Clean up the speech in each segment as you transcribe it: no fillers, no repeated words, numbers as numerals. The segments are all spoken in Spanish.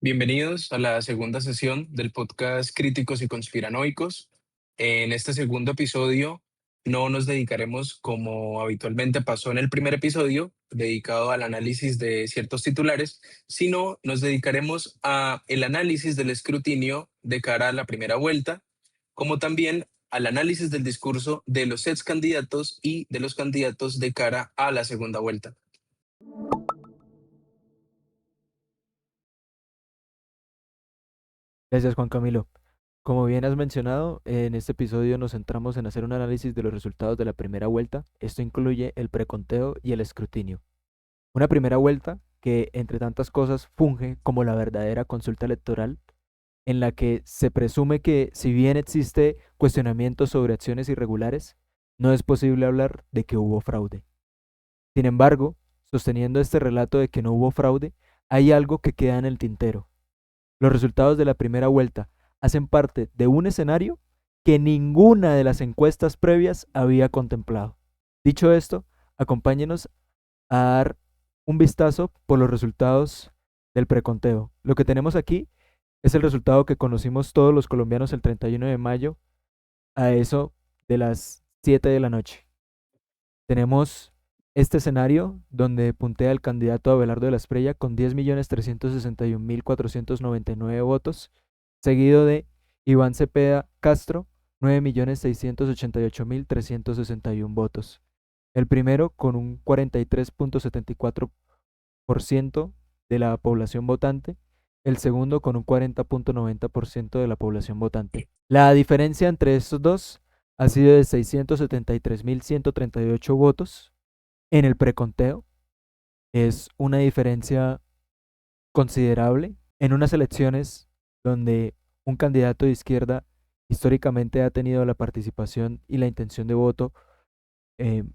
Bienvenidos a la segunda sesión del podcast Críticos y Conspiranoicos. En este segundo episodio no nos dedicaremos, como habitualmente pasó en el primer episodio, dedicado al análisis de ciertos titulares, sino nos dedicaremos a el análisis del escrutinio de cara a la primera vuelta, como también al análisis del discurso de los ex candidatos y de los candidatos de cara a la segunda vuelta. Gracias, Juan Camilo. Como bien has mencionado, en este episodio nos centramos en hacer un análisis de los resultados de la primera vuelta. Esto incluye el preconteo y el escrutinio. Una primera vuelta que, entre tantas cosas, funge como la verdadera consulta electoral, en la que se presume que, si bien existe cuestionamiento sobre acciones irregulares, no es posible hablar de que hubo fraude. Sin embargo, sosteniendo este relato de que no hubo fraude, hay algo que queda en el tintero. Los resultados de la primera vuelta hacen parte de un escenario que ninguna de las encuestas previas había contemplado. Dicho esto, acompáñenos a dar un vistazo por los resultados del preconteo. Lo que tenemos aquí es el resultado que conocimos todos los colombianos el 31 de mayo a eso de las 7 de la noche. Tenemos este escenario donde puntea el candidato Abelardo de la Espriella con 10.361.499 votos, seguido de Iván Cepeda Castro, 9.688.361 votos. El primero con un 43.74% de la población votante, el segundo con un 40.90% de la población votante. La diferencia entre estos dos ha sido de 673.138 votos en el preconteo. Es una diferencia considerable en unas elecciones donde un candidato de izquierda históricamente ha tenido la participación y la intención de voto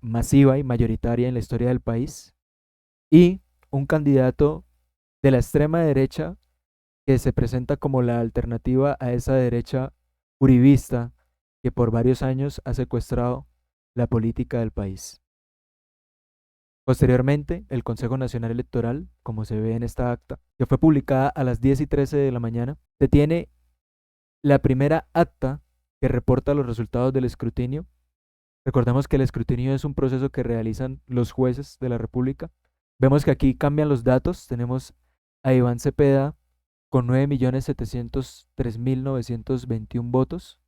masiva y mayoritaria en la historia del país, y un candidato de la extrema derecha que se presenta como la alternativa a esa derecha uribista que por varios años ha secuestrado la política del país. Posteriormente, el Consejo Nacional Electoral, como se ve en esta acta, que fue publicada a las 10:13 de la mañana, detiene la primera acta que reporta los resultados del escrutinio. Recordemos que el escrutinio es un proceso que realizan los jueces de la República. Vemos que aquí cambian los datos. Tenemos a Iván Cepeda con 9.703.921 votos,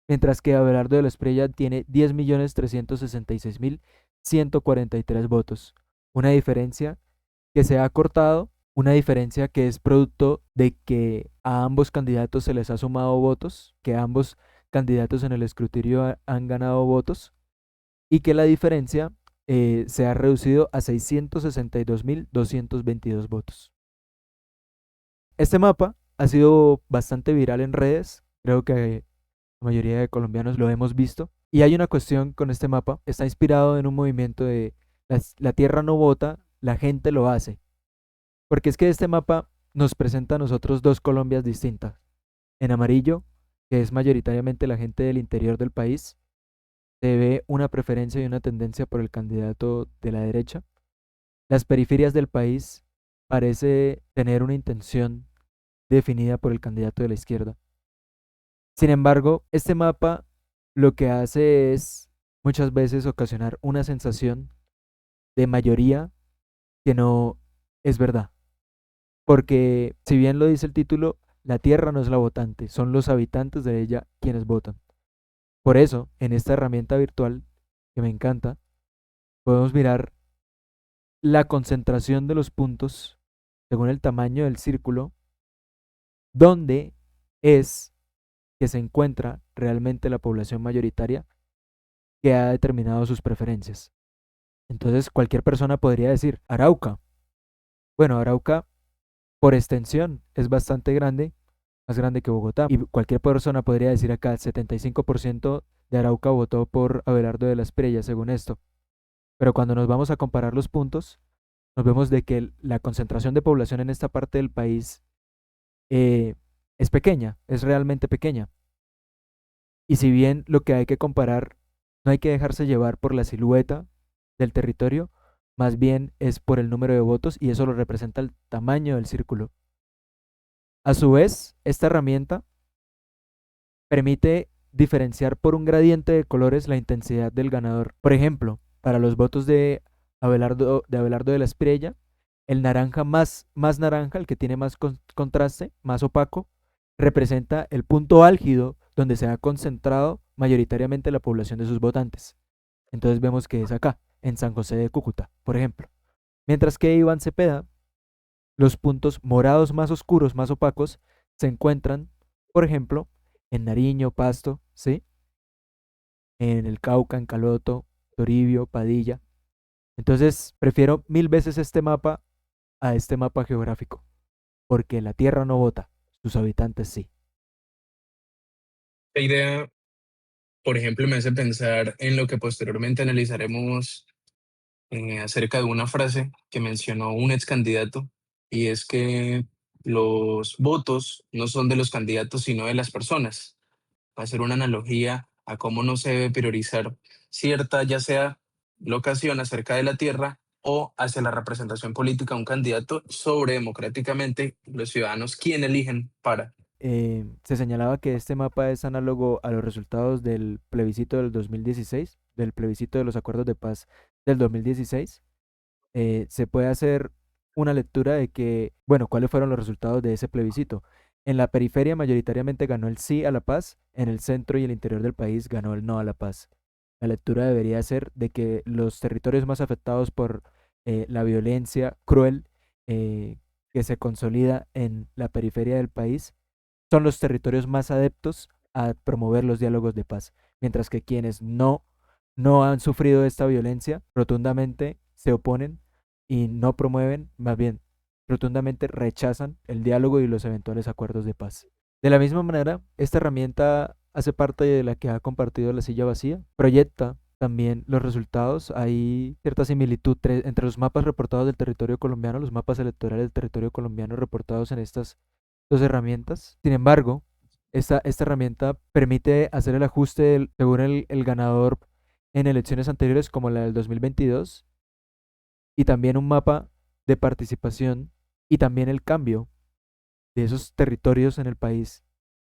mientras que Abelardo de la Espriella tiene 10.366.143 votos. Una diferencia que se ha acortado, una diferencia que es producto de que a ambos candidatos se les ha sumado votos, que ambos candidatos en el escrutinio han ganado votos, y que la diferencia se ha reducido a 662.222 votos. Este mapa ha sido bastante viral en redes, creo que la mayoría de colombianos lo hemos visto. Y hay una cuestión con este mapa, está inspirado en un movimiento de la tierra no vota, la gente lo hace. Porque es que este mapa nos presenta a nosotros dos Colombias distintas. En amarillo, que es mayoritariamente la gente del interior del país, se ve una preferencia y una tendencia por el candidato de la derecha. Las periferias del país parece tener una intención definida por el candidato de la izquierda. Sin embargo, este mapa lo que hace es muchas veces ocasionar una sensación de mayoría que no es verdad. Porque si bien lo dice el título, la tierra no es la votante, son los habitantes de ella quienes votan. Por eso, en esta herramienta virtual, que me encanta, podemos mirar la concentración de los puntos según el tamaño del círculo, donde es que se encuentra realmente la población mayoritaria que ha determinado sus preferencias. Entonces, cualquier persona podría decir, Arauca. Bueno, Arauca, por extensión, es bastante grande, más grande que Bogotá. Y cualquier persona podría decir acá, el 75% de Arauca votó por Abelardo de la Espriella, según esto. Pero cuando nos vamos a comparar los puntos, nos vemos de que la concentración de población en esta parte del país eh, es pequeña, es realmente pequeña. Y si bien lo que hay que comparar, no hay que dejarse llevar por la silueta del territorio, más bien es por el número de votos, y eso lo representa el tamaño del círculo. A su vez, esta herramienta permite diferenciar por un gradiente de colores la intensidad del ganador. Por ejemplo, para los votos de Abelardo de la Espriella, el naranja más naranja, el que tiene más contraste, más opaco, representa el punto álgido donde se ha concentrado mayoritariamente la población de sus votantes. Entonces vemos que es acá, en San José de Cúcuta, por ejemplo. Mientras que Iván Cepeda, los puntos morados más oscuros, más opacos, se encuentran, por ejemplo, en Nariño, Pasto, ¿sí? En el Cauca, en Caloto, Toribio, Padilla. Entonces, prefiero mil veces este mapa a este mapa geográfico, porque la Tierra no vota, sus habitantes sí. La idea, por ejemplo, me hace pensar en lo que posteriormente analizaremos acerca de una frase que mencionó un ex candidato, y es que los votos no son de los candidatos, sino de las personas. Va a ser una analogía a cómo no se debe priorizar cierta, ya sea locación acerca de la tierra o hacia la representación política de un candidato sobre democráticamente los ciudadanos quien eligen para. Se señalaba que este mapa es análogo a los resultados del plebiscito del 2016, del plebiscito de los acuerdos de paz del 2016. Se puede hacer una lectura de que, bueno, cuáles fueron los resultados de ese plebiscito. En la periferia mayoritariamente ganó el sí a la paz, en el centro y el interior del país ganó el no a la paz. La lectura debería ser de que los territorios más afectados por la violencia cruel que se consolida en la periferia del país son los territorios más adeptos a promover los diálogos de paz, mientras que quienes no han sufrido esta violencia rotundamente se oponen y no promueven, más bien rotundamente rechazan el diálogo y los eventuales acuerdos de paz. De la misma manera, esta herramienta hace parte de la que ha compartido la silla vacía, proyecta también los resultados. Hay cierta similitud entre los mapas reportados del territorio colombiano, los mapas electorales del territorio colombiano reportados en estas dos herramientas. Sin embargo, esta herramienta permite hacer el ajuste según el ganador en elecciones anteriores como la del 2022 y también un mapa de participación y también el cambio de esos territorios en el país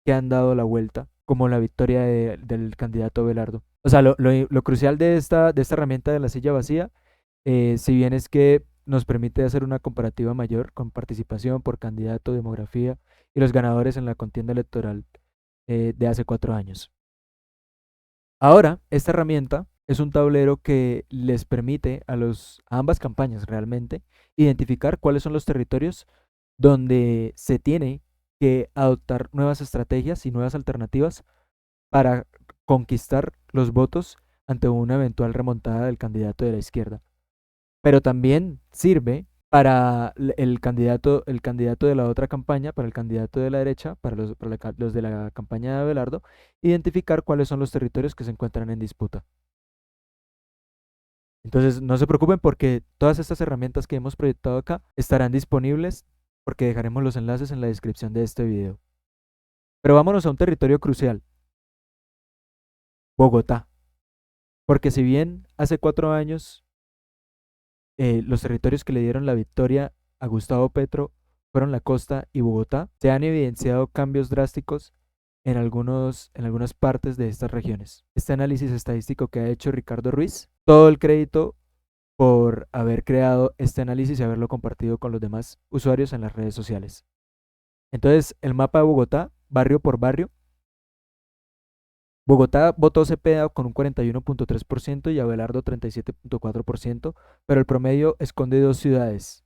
que han dado la vuelta, como la victoria del candidato Belardo. O sea, lo crucial de esta herramienta de la silla vacía, si bien es que nos permite hacer una comparativa mayor con participación por candidato, demografía y los ganadores en la contienda electoral de hace 4 años. Ahora, esta herramienta es un tablero que les permite a ambas campañas realmente identificar cuáles son los territorios donde se tiene que adoptar nuevas estrategias y nuevas alternativas para conquistar los votos ante una eventual remontada del candidato de la izquierda. Pero también sirve para el candidato de la otra campaña, para el candidato de la derecha, para los de la campaña de Abelardo, identificar cuáles son los territorios que se encuentran en disputa. Entonces, no se preocupen porque todas estas herramientas que hemos proyectado acá estarán disponibles porque dejaremos los enlaces en la descripción de este video. Pero vámonos a un territorio crucial, Bogotá. Porque si bien hace 4 años los territorios que le dieron la victoria a Gustavo Petro fueron la costa y Bogotá, se han evidenciado cambios drásticos en algunas partes de estas regiones. Este análisis estadístico que ha hecho Ricardo Ruiz, todo el crédito por haber creado este análisis y haberlo compartido con los demás usuarios en las redes sociales. Entonces, el mapa de Bogotá, barrio por barrio. Bogotá votó Cepeda con un 41.3% y Abelardo 37.4%, pero el promedio esconde dos ciudades.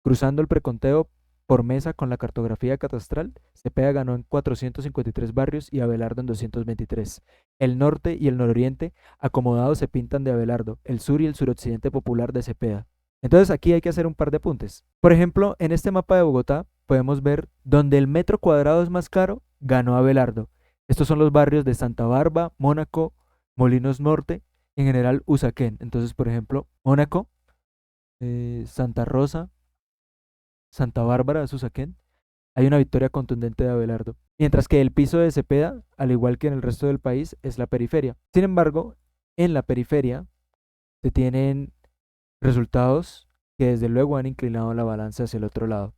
Cruzando el preconteo por mesa con la cartografía catastral, Cepeda ganó en 453 barrios y Abelardo en 223. El norte y el nororiente acomodados se pintan de Abelardo, el sur y el suroccidente popular de Cepeda. Entonces aquí hay que hacer un par de apuntes. Por ejemplo, en este mapa de Bogotá podemos ver donde el metro cuadrado es más caro, ganó Abelardo. Estos son los barrios de Santa Barba, Mónaco, Molinos Norte, en general Usaquén. Entonces, por ejemplo, Mónaco, Santa Rosa, Santa Bárbara de Usaquén, hay una victoria contundente de Abelardo. Mientras que el piso de Cepeda, al igual que en el resto del país, es la periferia. Sin embargo, en la periferia se tienen resultados que desde luego han inclinado la balanza hacia el otro lado.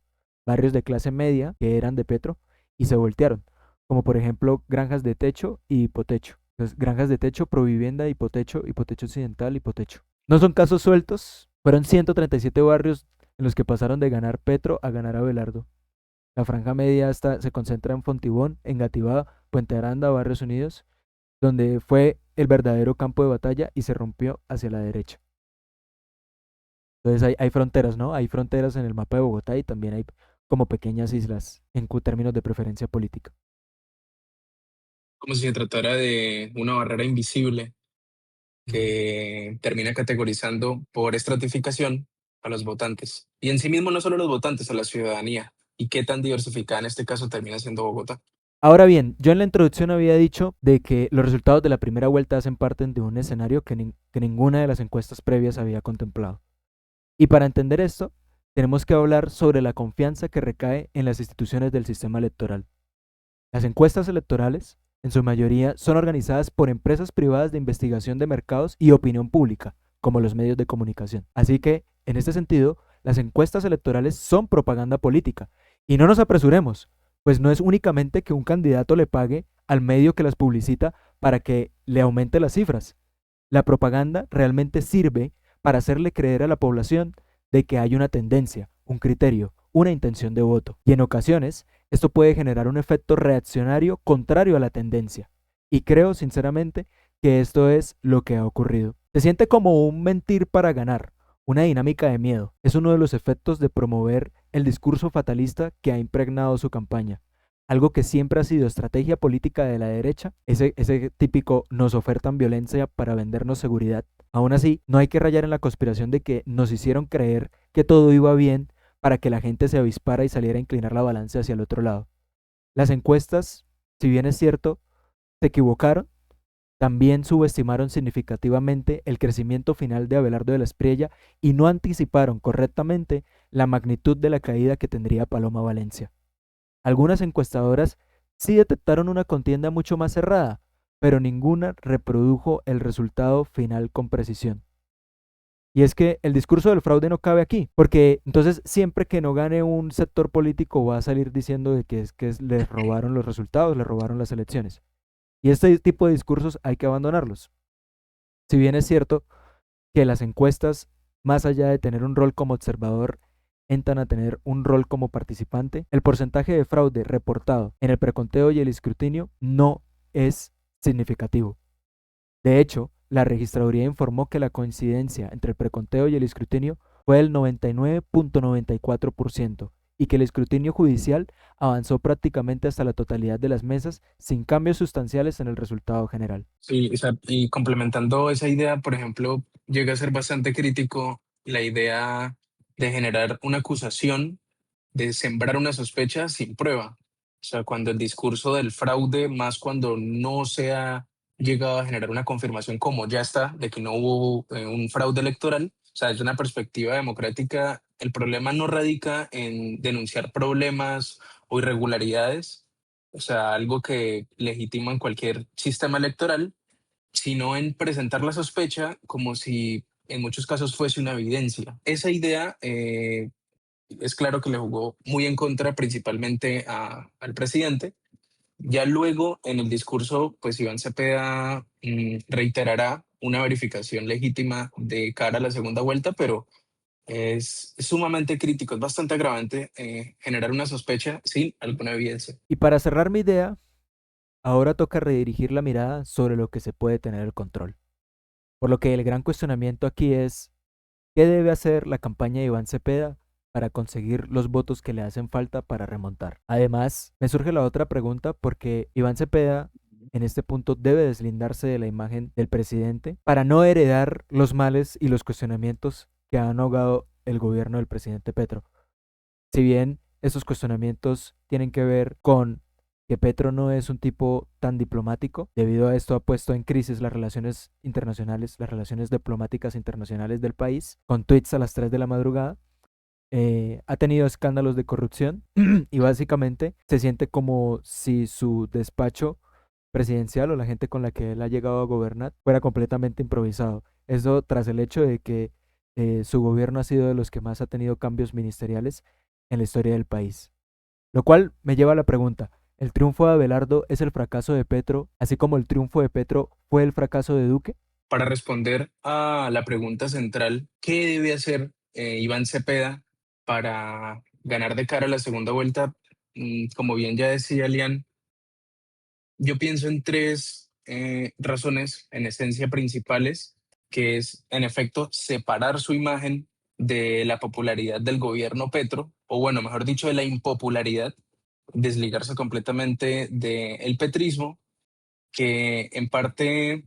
barrios de clase media que eran de Petro y se voltearon, como por ejemplo granjas de techo y hipotecho. Entonces, granjas de techo, provivienda, hipotecho, hipotecho occidental, hipotecho. No son casos sueltos, fueron 137 barrios en los que pasaron de ganar Petro a ganar Abelardo. La franja media se concentra en Fontibón, Engativá, Puente Aranda, Barrios Unidos, donde fue el verdadero campo de batalla y se rompió hacia la derecha. Entonces hay fronteras, ¿no? Hay fronteras en el mapa de Bogotá y también hay como pequeñas islas en términos de preferencia política. Como si se tratara de una barrera invisible Ujú. que termina categorizando por estratificación a los votantes. Y en sí mismo no solo a los votantes, a la ciudadanía. ¿Y qué tan diversificada en este caso termina siendo Bogotá? Ahora bien, yo en la introducción había dicho de que los resultados de la primera vuelta hacen parte de un escenario que ninguna de las encuestas previas había contemplado. Y para entender esto, tenemos que hablar sobre la confianza que recae en las instituciones del sistema electoral. Las encuestas electorales, en su mayoría, son organizadas por empresas privadas de investigación de mercados y opinión pública, como los medios de comunicación. Así que, en este sentido, las encuestas electorales son propaganda política. Y no nos apresuremos, pues no es únicamente que un candidato le pague al medio que las publicita para que le aumente las cifras. La propaganda realmente sirve para hacerle creer a la población de que hay una tendencia, un criterio, una intención de voto. Y en ocasiones, esto puede generar un efecto reaccionario contrario a la tendencia. Y creo, sinceramente, que esto es lo que ha ocurrido. Se siente como un mentir para ganar, una dinámica de miedo. Es uno de los efectos de promover el discurso fatalista que ha impregnado su campaña. Algo que siempre ha sido estrategia política de la derecha, ese típico nos ofertan violencia para vendernos seguridad. Aún así, no hay que rayar en la conspiración de que nos hicieron creer que todo iba bien para que la gente se avispara y saliera a inclinar la balanza hacia el otro lado. Las encuestas, si bien es cierto, se equivocaron, también subestimaron significativamente el crecimiento final de Abelardo de la Espriella y no anticiparon correctamente la magnitud de la caída que tendría Paloma Valencia. Algunas encuestadoras sí detectaron una contienda mucho más cerrada, pero ninguna reprodujo el resultado final con precisión. Y es que el discurso del fraude no cabe aquí, porque entonces siempre que no gane un sector político va a salir diciendo de que les robaron los resultados, les robaron las elecciones. Y este tipo de discursos hay que abandonarlos. Si bien es cierto que las encuestas, más allá de tener un rol como observador, entran a tener un rol como participante, el porcentaje de fraude reportado en el preconteo y el escrutinio no es significativo. De hecho, la registraduría informó que la coincidencia entre el preconteo y el escrutinio fue del 99.94% y que el escrutinio judicial avanzó prácticamente hasta la totalidad de las mesas sin cambios sustanciales en el resultado general. Sí, o sea, y complementando esa idea, por ejemplo, llega a ser bastante crítico la idea de generar una acusación, de sembrar una sospecha sin prueba. O sea, cuando el discurso del fraude, más cuando no se ha llegado a generar una confirmación como ya está, de que no hubo un fraude electoral, o sea, desde una perspectiva democrática, el problema no radica en denunciar problemas o irregularidades, o sea, algo que legitima en cualquier sistema electoral, sino en presentar la sospecha como si en muchos casos fuese una evidencia. Esa idea es claro que le jugó muy en contra principalmente al presidente. Ya luego en el discurso, pues Iván Cepeda reiterará una verificación legítima de cara a la segunda vuelta, pero es sumamente crítico, es bastante agravante generar una sospecha sin alguna evidencia. Y para cerrar mi idea, ahora toca redirigir la mirada sobre lo que se puede tener el control. Por lo que el gran cuestionamiento aquí es, ¿qué debe hacer la campaña de Iván Cepeda para conseguir los votos que le hacen falta para remontar? Además, me surge la otra pregunta porque Iván Cepeda en este punto debe deslindarse de la imagen del presidente para no heredar los males y los cuestionamientos que han ahogado el gobierno del presidente Petro. Si bien esos cuestionamientos tienen que ver con que Petro no es un tipo tan diplomático, debido a esto ha puesto en crisis las relaciones internacionales, las relaciones diplomáticas internacionales del país, con tweets a las 3 de la madrugada, ha tenido escándalos de corrupción y básicamente se siente como si su despacho presidencial o la gente con la que él ha llegado a gobernar fuera completamente improvisado. Eso tras el hecho de que su gobierno ha sido de los que más ha tenido cambios ministeriales en la historia del país. Lo cual me lleva a la pregunta, ¿el triunfo de Abelardo es el fracaso de Petro, así como el triunfo de Petro fue el fracaso de Duque? Para responder a la pregunta central, ¿qué debe hacer Iván Cepeda para ganar de cara a la segunda vuelta? Como bien ya decía Lian, yo pienso en tres razones, en esencia principales, que es, en efecto, separar su imagen de la popularidad del gobierno Petro, o bueno, mejor dicho, de la impopularidad, desligarse completamente del petrismo, que en parte,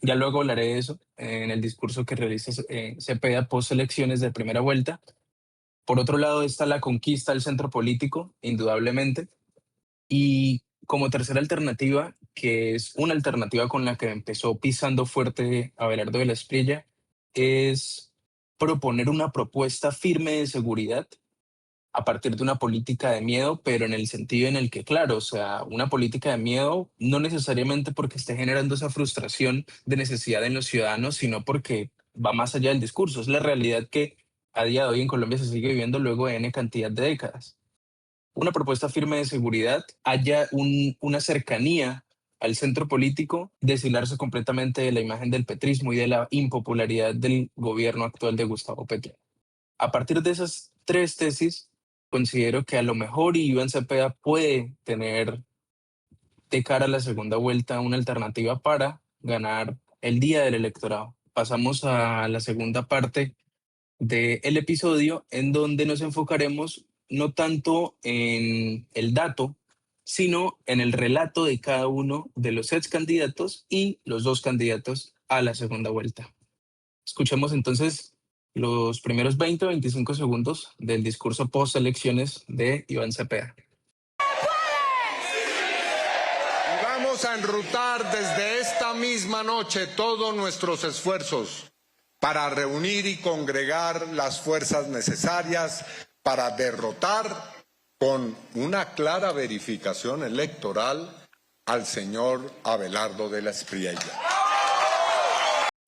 ya luego hablaré de eso, en el discurso que realiza Cepeda post elecciones de primera vuelta. Por otro lado está la conquista del centro político, indudablemente, y como tercera alternativa, que es una alternativa con la que empezó pisando fuerte Abelardo de la Espriella, es proponer una propuesta firme de seguridad a partir de una política de miedo, pero en el sentido en el que, claro, o sea, una política de miedo no necesariamente porque esté generando esa frustración de necesidad en los ciudadanos, sino porque va más allá del discurso. Es la realidad que a día de hoy en Colombia se sigue viviendo luego de N cantidad de décadas. Una propuesta firme de seguridad, haya una cercanía al centro político, deshilarse completamente de la imagen del petrismo y de la impopularidad del gobierno actual de Gustavo Petro. A partir de esas tres tesis, considero que a lo mejor Iván Cepeda puede tener de cara a la segunda vuelta una alternativa para ganar el día del electorado. Pasamos a la segunda parte del episodio en donde nos enfocaremos no tanto en el dato, sino en el relato de cada uno de los ex candidatos y los dos candidatos a la segunda vuelta. Escuchemos entonces los primeros 20 o 25 segundos del discurso post elecciones de Iván Cepeda. Y vamos a enrutar desde esta misma noche todos nuestros esfuerzos para reunir y congregar las fuerzas necesarias para derrotar con una clara verificación electoral al señor Abelardo de la Espriella.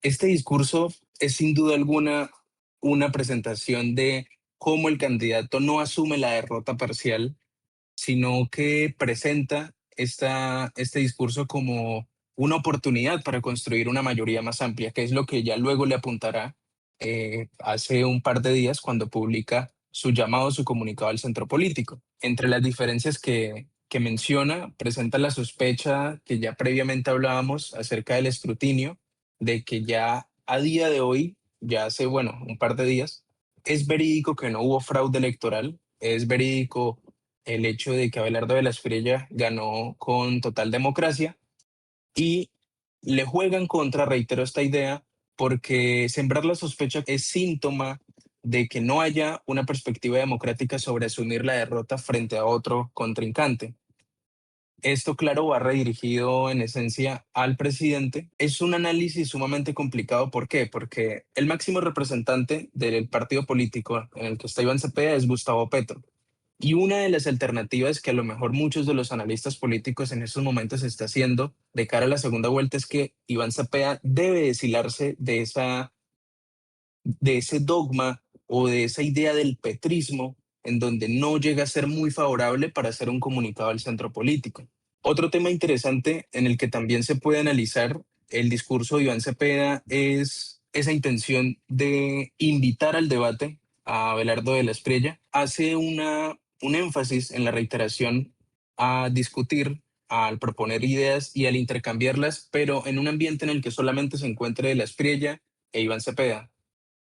Este discurso es sin duda alguna una presentación de cómo el candidato no asume la derrota parcial, sino que presenta este discurso como una oportunidad para construir una mayoría más amplia, que es lo que ya luego le apuntará hace un par de días cuando publica su llamado, su comunicado al centro político. Entre las diferencias que menciona, presenta la sospecha que ya previamente hablábamos acerca del escrutinio, de que ya a día de hoy, ya hace, bueno, un par de días, es verídico que no hubo fraude electoral, es verídico el hecho de que Abelardo de la Espriella ganó con total democracia y le juega en contra, reitero esta idea, porque sembrar la sospecha es síntoma de que no haya una perspectiva democrática sobre asumir la derrota frente a otro contrincante. Esto, claro, va redirigido en esencia al presidente. Es un análisis sumamente complicado. ¿Por qué? Porque el máximo representante del partido político en el que está Iván Cepeda es Gustavo Petro. Y una de las alternativas que a lo mejor muchos de los analistas políticos en estos momentos está haciendo de cara a la segunda vuelta es que Iván Cepeda debe deshilarse de ese dogma o de esa idea del petrismo en donde no llega a ser muy favorable para hacer un comunicado al centro político. Otro tema interesante en el que también se puede analizar el discurso de Iván Cepeda es esa intención de invitar al debate a Abelardo de la Espriella. Hace un énfasis en la reiteración a discutir, al proponer ideas y al intercambiarlas, pero en un ambiente en el que solamente se encuentre de la Espriella e Iván Cepeda.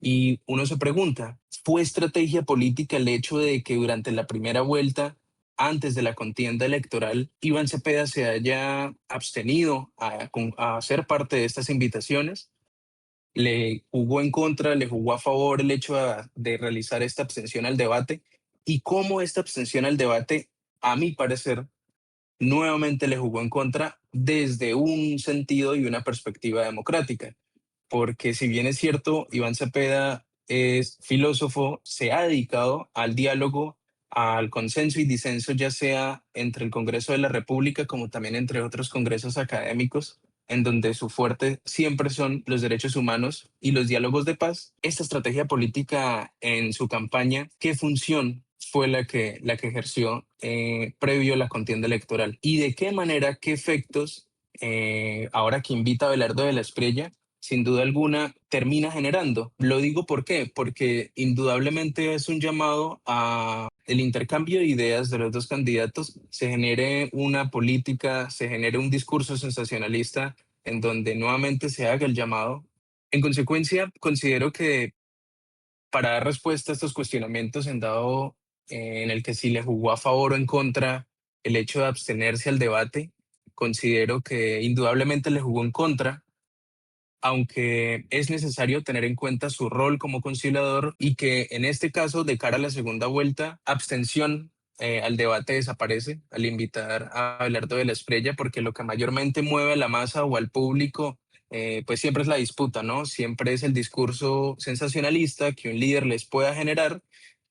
Y uno se pregunta, ¿fue estrategia política el hecho de que durante la primera vuelta, antes de la contienda electoral, Iván Cepeda se haya abstenido a ser parte de estas invitaciones? ¿Le jugó en contra, le jugó a favor el hecho de realizar esta abstención al debate? ¿Y cómo esta abstención al debate, a mi parecer, nuevamente le jugó en contra desde un sentido y una perspectiva democrática? Porque si bien es cierto, Iván Cepeda es filósofo, se ha dedicado al diálogo, al consenso y disenso, ya sea entre el Congreso de la República como también entre otros congresos académicos, en donde su fuerte siempre son los derechos humanos y los diálogos de paz. Esta estrategia política en su campaña, ¿qué función fue la que ejerció previo a la contienda electoral. ¿Y de qué manera, qué efectos, ahora que invita a Abelardo de la Espriella, sin duda alguna, termina generando? Lo digo ¿por qué? Porque indudablemente es un llamado a el intercambio de ideas de los dos candidatos, se genere una política, se genere un discurso sensacionalista en donde nuevamente se haga el llamado. En consecuencia, considero que para dar respuesta a estos cuestionamientos en el que si le jugó a favor o en contra el hecho de abstenerse al debate, considero que indudablemente le jugó en contra, aunque es necesario tener en cuenta su rol como conciliador y que en este caso, de cara a la segunda vuelta, abstención al debate desaparece al invitar a Abelardo de la Espriella, porque lo que mayormente mueve a la masa o al público, pues siempre es la disputa, ¿no? Siempre es el discurso sensacionalista que un líder les pueda generar,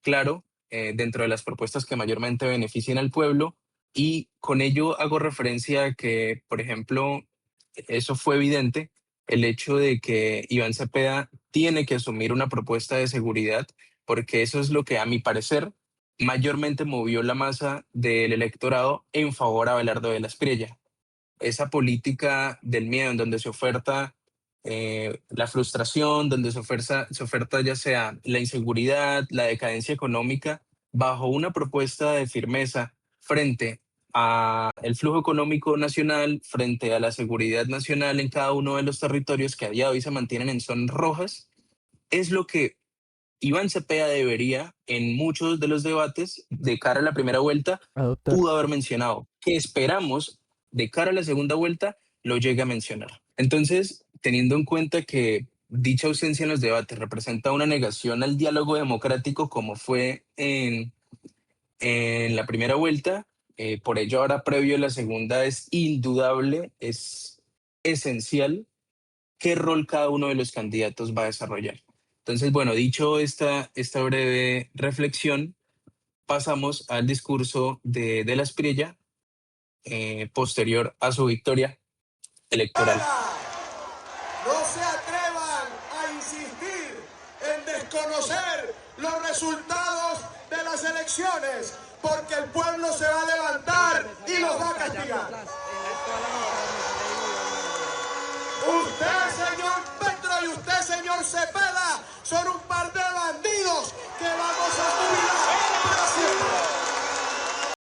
claro, dentro de las propuestas que mayormente beneficien al pueblo. Y con ello hago referencia a que, por ejemplo, eso fue evidente el hecho de que Iván Cepeda tiene que asumir una propuesta de seguridad, porque eso es lo que, a mi parecer, mayormente movió la masa del electorado en favor a Abelardo de la Espriella. Esa política del miedo en donde se oferta la frustración, donde se oferta ya sea la inseguridad, la decadencia económica, bajo una propuesta de firmeza frente a el flujo económico nacional, frente a la seguridad nacional en cada uno de los territorios que a día de hoy se mantienen en zonas rojas, es lo que Iván Cepeda debería, en muchos de los debates de cara a la primera vuelta, Adoptar. pudo haber mencionado, que esperamos de cara a la segunda vuelta lo llegue a mencionar. Entonces, teniendo en cuenta que dicha ausencia en los debates representa una negación al diálogo democrático como fue en la primera vuelta, por ello ahora previo a la segunda es indudable, es esencial qué rol cada uno de los candidatos va a desarrollar. Entonces, bueno, dicho esta breve reflexión, pasamos al discurso de la Espriella posterior a su victoria electoral. No se atrevan a insistir en desconocer los resultados de las elecciones, porque el pueblo se va a levantar y los va a castigar. Usted, señor Petro, y usted, señor Cepeda, son un par de bandidos que vamos a jubilar para siempre.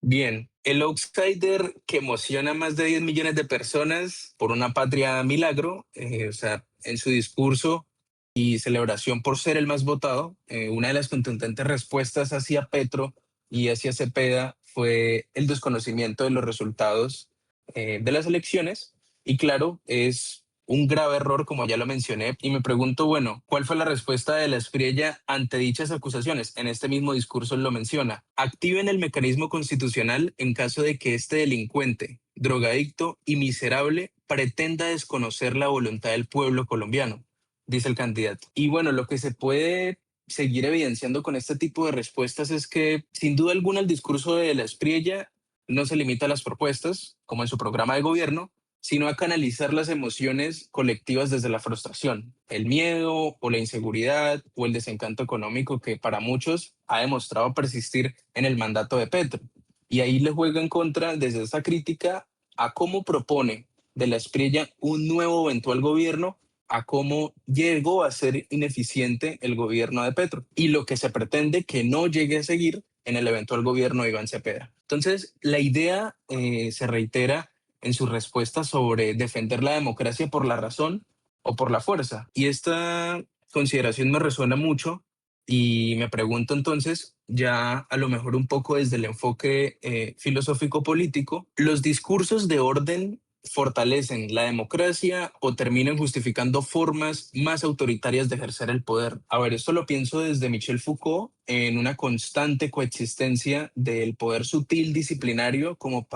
Bien, el outsider que emociona a más de 10 millones de personas por una patria milagro, o sea, en su discurso y celebración por ser el más votado, una de las contundentes respuestas hacia Petro y hacia Cepeda fue el desconocimiento de los resultados de las elecciones. Y claro, es un grave error, como ya lo mencioné, y me pregunto, bueno, ¿cuál fue la respuesta de la Espriella ante dichas acusaciones? En este mismo discurso lo menciona: activen el mecanismo constitucional en caso de que este delincuente, drogadicto y miserable pretenda desconocer la voluntad del pueblo colombiano, dice el candidato. Y bueno, lo que se puede seguir evidenciando con este tipo de respuestas es que, sin duda alguna, el discurso de la Espriella no se limita a las propuestas, como en su programa de gobierno, sino a canalizar las emociones colectivas desde la frustración, el miedo o la inseguridad o el desencanto económico que para muchos ha demostrado persistir en el mandato de Petro. Y ahí le juega en contra desde esta crítica a cómo propone de la Espriella un nuevo eventual gobierno, a cómo llegó a ser ineficiente el gobierno de Petro y lo que se pretende que no llegue a seguir en el eventual gobierno de Iván Cepeda. Entonces, la idea se reitera en su respuesta sobre defender la democracia por la razón o por la fuerza. Y esta consideración me resuena mucho y me pregunto entonces, ya a lo mejor un poco desde el enfoque filosófico-político, ¿los discursos de orden fortalecen la democracia o terminan justificando formas más autoritarias de ejercer el poder? A ver, esto lo pienso desde Michel Foucault en una constante coexistencia del poder sutil disciplinario como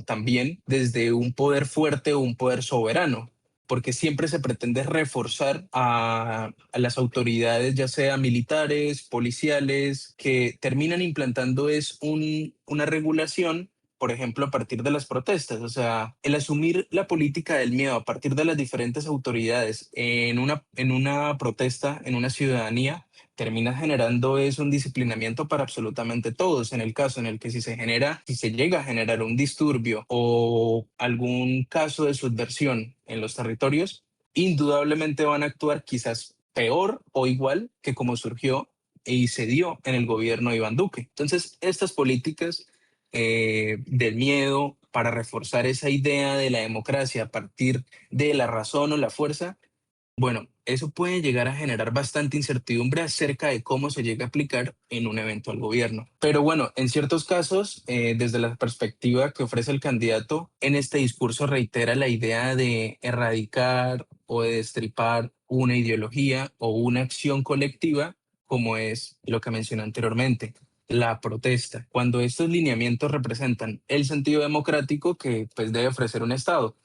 también desde un poder fuerte o un poder soberano, porque siempre se pretende reforzar a las autoridades, ya sea militares, policiales, que terminan implantando una regulación, por ejemplo, a partir de las protestas. O sea, el asumir la política del miedo a partir de las diferentes autoridades en una protesta, en una ciudadanía, termina generando es un disciplinamiento para absolutamente todos. En el caso en el que si se llega a generar un disturbio o algún caso de subversión en los territorios, indudablemente van a actuar quizás peor o igual que como surgió y se dio en el gobierno de Iván Duque. Entonces, estas políticas del miedo para reforzar esa idea de la democracia a partir de la razón o la fuerza, bueno, eso puede llegar a generar bastante incertidumbre acerca de cómo se llega a aplicar en un eventual gobierno. Pero bueno, en ciertos casos, desde la perspectiva que ofrece el candidato, en este discurso reitera la idea de erradicar o de destripar una ideología o una acción colectiva, como es lo que mencioné anteriormente, la protesta, cuando estos lineamientos representan el sentido democrático que pues debe ofrecer un Estado.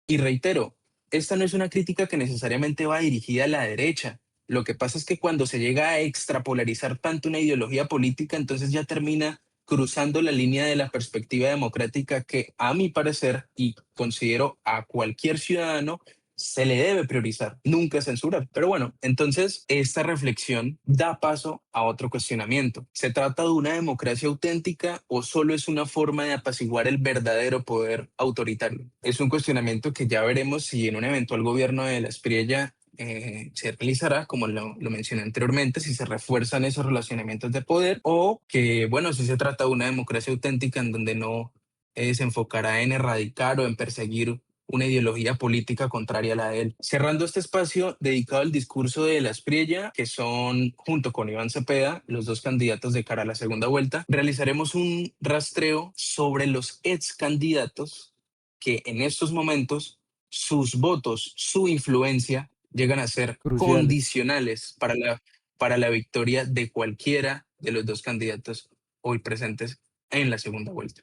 Y reitero, esta no es una crítica que necesariamente va dirigida a la derecha. Lo que pasa es que cuando se llega a extrapolarizar tanto una ideología política, entonces ya termina cruzando la línea de la perspectiva democrática que, a mi parecer, y considero a cualquier ciudadano, se le debe priorizar, nunca censurar. Pero bueno, entonces esta reflexión da paso a otro cuestionamiento. ¿Se trata de una democracia auténtica o solo es una forma de apaciguar el verdadero poder autoritario? Es un cuestionamiento que ya veremos si en un eventual gobierno de la Espriella se realizará, como lo mencioné anteriormente, si se refuerzan esos relacionamientos de poder o que, bueno, si se trata de una democracia auténtica en donde no se enfocará en erradicar o en perseguir una ideología política contraria a la de él. Cerrando este espacio dedicado al discurso de la Espriella, que son, junto con Iván Cepeda, los dos candidatos de cara a la segunda vuelta, realizaremos un rastreo sobre los ex candidatos que en estos momentos sus votos, su influencia, llegan a ser Cruciales. condicionales para la victoria de cualquiera de los dos candidatos hoy presentes en la segunda vuelta.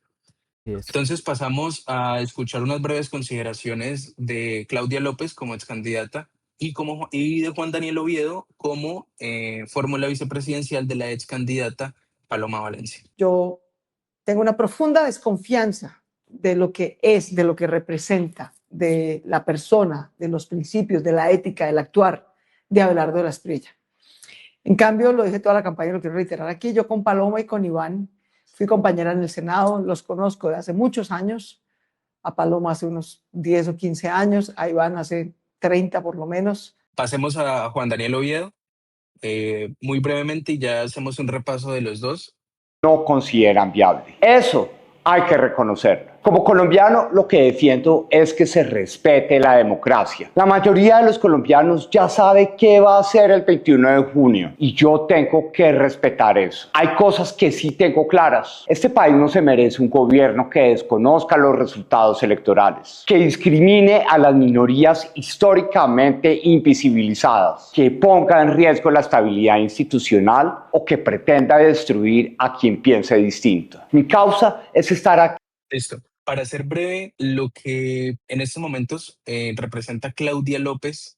Y es. Entonces pasamos a escuchar unas breves consideraciones de Claudia López como ex candidata y de Juan Daniel Oviedo como fórmula vicepresidencial de la ex candidata Paloma Valencia. Yo tengo una profunda desconfianza de lo que es, de lo que representa, de la persona, de los principios, de la ética, del actuar de Abelardo de la Espriella. En cambio, lo dije toda la campaña, lo quiero reiterar aquí, yo con Paloma y con Iván fui compañera en el Senado, los conozco de hace muchos años, a Paloma hace unos 10 o 15 años, a Iván hace 30 por lo menos. Pasemos a Juan Daniel Oviedo, muy brevemente, y ya hacemos un repaso de los dos. No consideran viable. Eso hay que reconocerlo. Como colombiano, lo que defiendo es que se respete la democracia. La mayoría de los colombianos ya sabe qué va a hacer el 21 de junio y yo tengo que respetar eso. Hay cosas que sí tengo claras. Este país no se merece un gobierno que desconozca los resultados electorales, que discrimine a las minorías históricamente invisibilizadas, que ponga en riesgo la estabilidad institucional o que pretenda destruir a quien piense distinto. Mi causa es estar aquí. Listo. Para ser breve, lo que en estos momentos representa Claudia López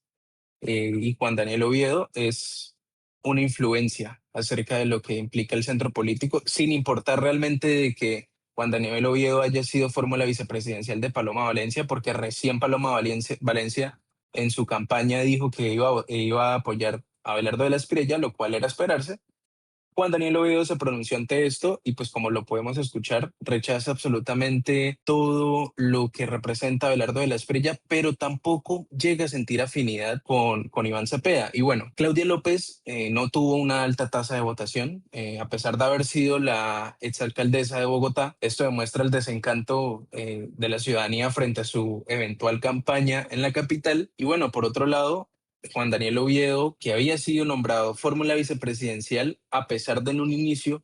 y Juan Daniel Oviedo es una influencia acerca de lo que implica el centro político, sin importar realmente de que Juan Daniel Oviedo haya sido fórmula vicepresidencial de Paloma Valencia, porque recién Paloma Valencia en su campaña dijo que iba a apoyar a Abelardo de la Espriella, lo cual era esperarse. Juan Daniel Oviedo se pronunció ante esto y pues como lo podemos escuchar, rechaza absolutamente todo lo que representa Abelardo de la Espriella, pero tampoco llega a sentir afinidad con Iván Cepeda. Y bueno, Claudia López no tuvo una alta tasa de votación, a pesar de haber sido la exalcaldesa de Bogotá. Esto demuestra el desencanto de la ciudadanía frente a su eventual campaña en la capital. Y bueno, por otro lado, Juan Daniel Oviedo, que había sido nombrado fórmula vicepresidencial, a pesar de en un inicio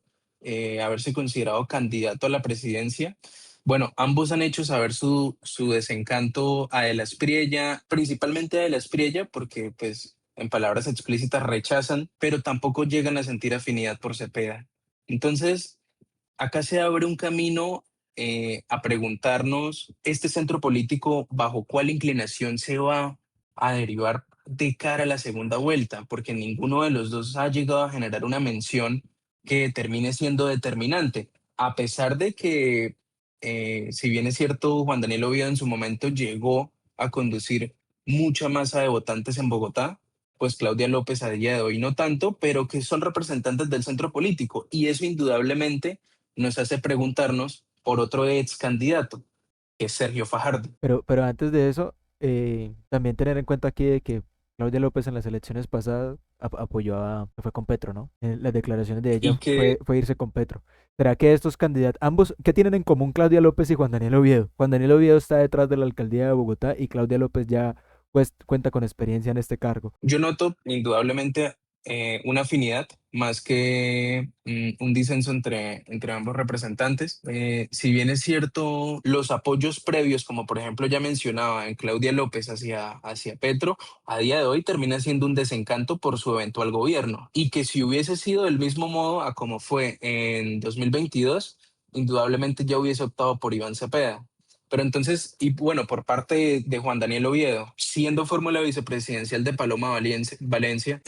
haberse considerado candidato a la presidencia. Bueno, ambos han hecho saber su desencanto a De la Espriella, principalmente a De la Espriella, porque pues en palabras explícitas rechazan, pero tampoco llegan a sentir afinidad por Cepeda. Entonces, acá se abre un camino a preguntarnos, este centro político, ¿bajo cuál inclinación se va a derivar de cara a la segunda vuelta? Porque ninguno de los dos ha llegado a generar una mención que termine siendo determinante, a pesar de que, si bien es cierto, Juan Daniel Oviedo en su momento llegó a conducir mucha masa de votantes en Bogotá, pues Claudia López a día de hoy no tanto, pero que son representantes del centro político. Y eso indudablemente nos hace preguntarnos por otro ex candidato, que es Sergio Fajardo. Pero antes de eso, también tener en cuenta aquí de que Claudia López en las elecciones pasadas apoyó fue con Petro, ¿no? Las declaraciones de ella Y que fue irse con Petro. ¿Será que estos candidatos, ambos, qué tienen en común Claudia López y Juan Daniel Oviedo? Juan Daniel Oviedo está detrás de la alcaldía de Bogotá y Claudia López ya pues cuenta con experiencia en este cargo. yo noto indudablemente una afinidad más que un disenso entre ambos representantes. Si bien es cierto, los apoyos previos, como por ejemplo ya mencionaba en Claudia López hacia Petro, a día de hoy termina siendo un desencanto por su eventual gobierno. Y que si hubiese sido del mismo modo a como fue en 2022, indudablemente ya hubiese optado por Iván Cepeda. Pero entonces, y bueno, por parte de Juan Daniel Oviedo, siendo fórmula vicepresidencial de Paloma Valencia,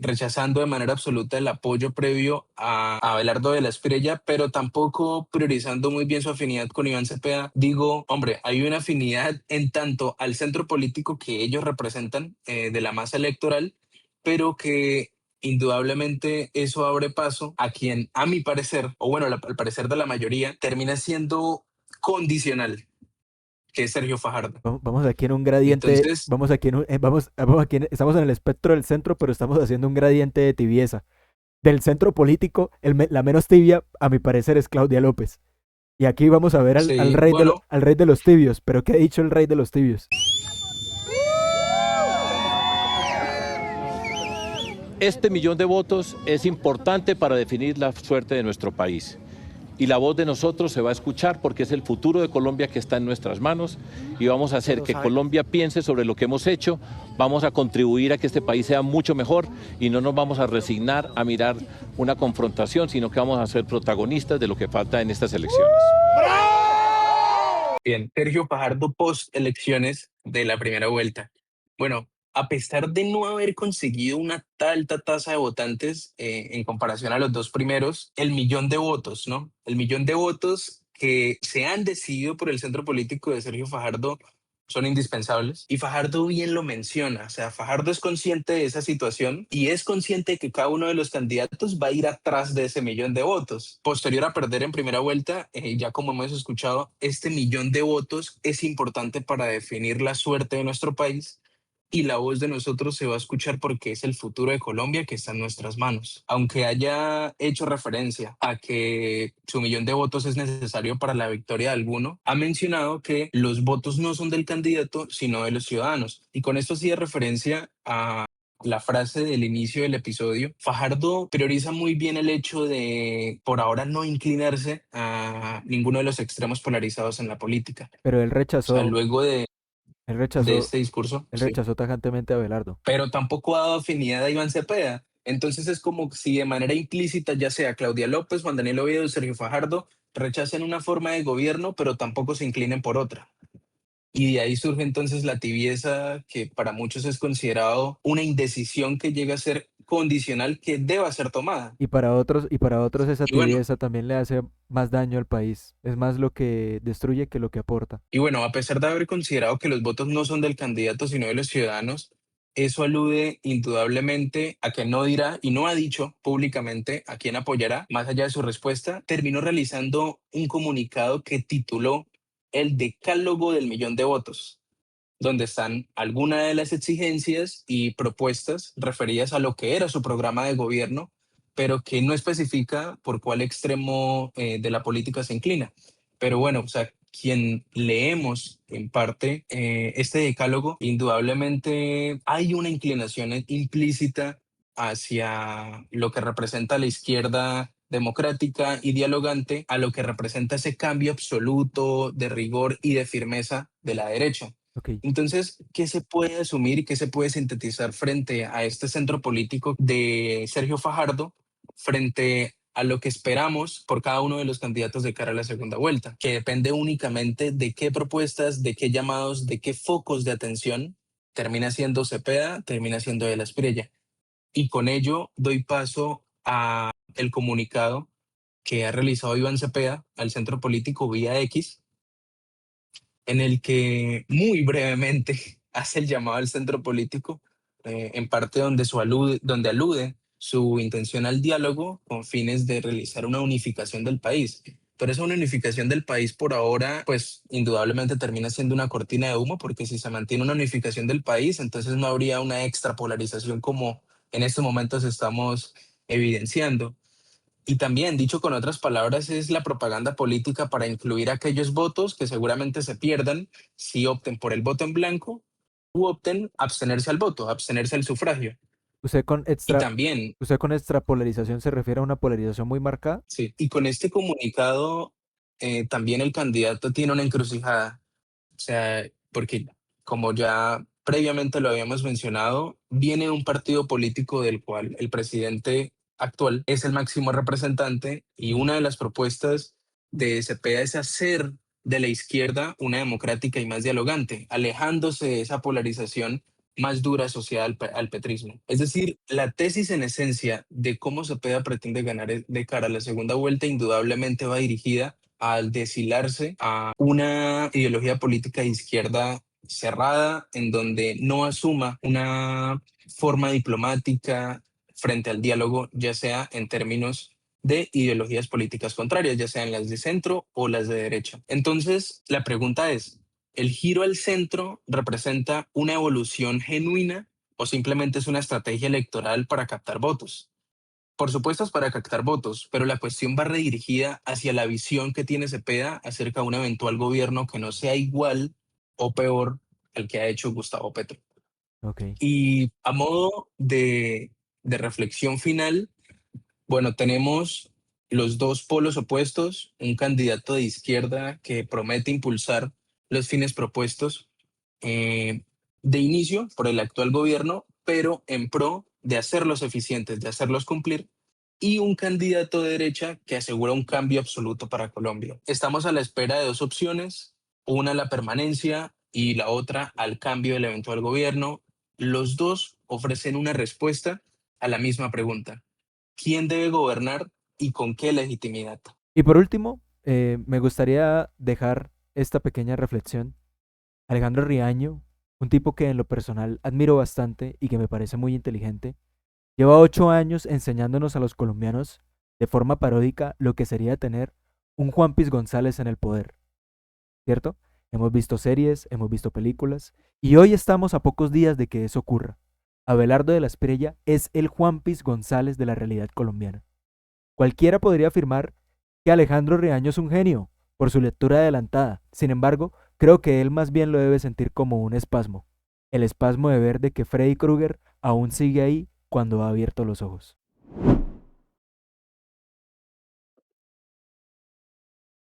rechazando de manera absoluta el apoyo previo a Abelardo de la Espriella, pero tampoco priorizando muy bien su afinidad con Iván Cepeda, digo, hombre, hay una afinidad en tanto al centro político que ellos representan de la masa electoral, pero que indudablemente eso abre paso a quien, a mi parecer, o bueno, al parecer de la mayoría, termina siendo condicional, que es Sergio Fajardo. Vamos aquí en un gradiente, Entonces, vamos aquí vamos aquí estamos en el espectro del centro, pero estamos haciendo un gradiente de tibieza. Del centro político, la menos tibia, a mi parecer, es Claudia López. Y aquí vamos a ver sí, bueno, al rey de los tibios. ¿Pero qué ha dicho el rey de los tibios? Este millón de votos es importante para definir la suerte de nuestro país. Y la voz de nosotros se va a escuchar porque es el futuro de Colombia que está en nuestras manos y vamos a hacer que Colombia piense sobre lo que hemos hecho, vamos a contribuir a que este país sea mucho mejor y no nos vamos a resignar a mirar una confrontación, sino que vamos a ser protagonistas de lo que falta en estas elecciones. bien, Sergio Fajardo post elecciones de la primera vuelta. Bueno, a pesar de no haber conseguido una alta tasa de votantes en comparación a los dos primeros, el millón de votos, ¿no? El millón de votos que se han decidido por el centro político de Sergio Fajardo son indispensables. Y Fajardo bien lo menciona, o sea, Fajardo es consciente de esa situación y es consciente de que cada uno de los candidatos va a ir atrás de ese millón de votos. Posterior a perder en primera vuelta, ya como hemos escuchado, este millón de votos es importante para definir la suerte de nuestro país y la voz de nosotros se va a escuchar porque es el futuro de Colombia que está en nuestras manos. Aunque haya hecho referencia a que su millón de votos es necesario para la victoria de alguno, ha mencionado que los votos no son del candidato, sino de los ciudadanos. Y con esto hacía referencia a la frase del inicio del episodio. Fajardo prioriza muy bien el hecho de, por ahora, no inclinarse a ninguno de los extremos polarizados en la política. Pero O sea, luego él de rechazó, este discurso, él sí, rechazó tajantemente a Abelardo. pero tampoco ha dado afinidad a Iván Cepeda. Entonces es como si de manera implícita, ya sea Claudia López, Juan Daniel Oviedo y Sergio Fajardo, rechacen una forma de gobierno, pero tampoco se inclinen por otra. Y de ahí surge entonces la tibieza que para muchos es considerado una indecisión que llega a ser condicional que deba ser tomada. Y para otros esa Y bueno, tibieza también le hace más daño al país. Es más lo que destruye que lo que aporta. a pesar de haber considerado que los votos no son del candidato, sino de los ciudadanos, eso alude indudablemente a que no dirá y no ha dicho públicamente a quién apoyará. Más allá de su respuesta, terminó realizando un comunicado que tituló El Decálogo del Millón de Votos, donde están algunas de las exigencias y propuestas referidas a lo que era su programa de gobierno, pero que no especifica por cuál extremo de la política se inclina. Pero bueno, o sea, quien leemos en parte este decálogo, indudablemente hay una inclinación implícita hacia lo que representa la izquierda democrática y dialogante, a lo que representa ese cambio absoluto de rigor y de firmeza de la derecha. Ok. Entonces, ¿qué se puede asumir y qué se puede sintetizar frente a este centro político de Sergio Fajardo, frente a lo que esperamos por cada uno de los candidatos de cara a la segunda vuelta, que depende únicamente de qué propuestas, de qué llamados, de qué focos de atención termina siendo Cepeda, termina siendo de la Espriella? Y con ello doy paso a el comunicado que ha realizado Iván Cepeda al centro político vía X, en el que muy brevemente hace el llamado al centro político en parte donde alude su intención al diálogo con fines de realizar una unificación del país. Pero esa unificación del país por ahora, pues indudablemente termina siendo una cortina de humo, porque si se mantiene una unificación del país, entonces no habría una extrapolarización como en estos momentos estamos evidenciando. Y también, dicho con otras palabras, es la propaganda política para incluir aquellos votos que seguramente se pierdan si opten por el voto en blanco u opten abstenerse al voto, abstenerse al sufragio. ¿Usted con Y extra, también, usted con extrapolarización se refiere a una polarización muy marcada? sí, y con este comunicado también el candidato tiene una encrucijada. O sea, porque como ya previamente lo habíamos mencionado, viene un partido político del cual el presidente actual es el máximo representante y una de las propuestas de Cepeda es hacer de la izquierda una democrática y más dialogante, alejándose de esa polarización más dura asociada al petrismo. Es decir, la tesis en esencia de cómo Cepeda pretende ganar de cara a la segunda vuelta indudablemente va dirigida al deshilarse a una ideología política de izquierda cerrada, en donde no asuma una forma diplomática frente al diálogo, ya sea en términos de ideologías políticas contrarias, ya sean las de centro o las de derecha. Entonces, la pregunta es, ¿el giro al centro representa una evolución genuina o simplemente es una estrategia electoral para captar votos? Por supuesto es para captar votos, pero la cuestión va redirigida hacia la visión que tiene Cepeda acerca de un eventual gobierno que no sea igual o peor al que ha hecho Gustavo Petro. Ok. Y a modo de reflexión final, bueno, tenemos los dos polos opuestos, un candidato de izquierda que promete impulsar los fines propuestos eh, de inicio por el actual gobierno, pero en pro de hacerlos eficientes, de hacerlos cumplir, y un candidato de derecha que asegura un cambio absoluto para Colombia. Estamos a la espera de dos opciones, una la permanencia y la otra al cambio del eventual gobierno. Los dos ofrecen una respuesta a la misma pregunta: ¿quién debe gobernar y con qué legitimidad? Y por último, me gustaría dejar esta pequeña reflexión. Alejandro Riaño, un tipo que en lo personal admiro bastante y que me parece muy inteligente, lleva 8 años enseñándonos a los colombianos de forma paródica lo que sería tener un Juan Piz González en el poder, ¿cierto? Hemos visto series, hemos visto películas y hoy estamos a pocos días de que eso ocurra. Abelardo de la Espriella es el Juan Piz González de la realidad colombiana. Cualquiera podría afirmar que Alejandro Riaño es un genio por su lectura adelantada. Sin embargo, creo que él más bien lo debe sentir como un espasmo. El espasmo de ver de que Freddy Krueger aún sigue ahí cuando ha abierto los ojos.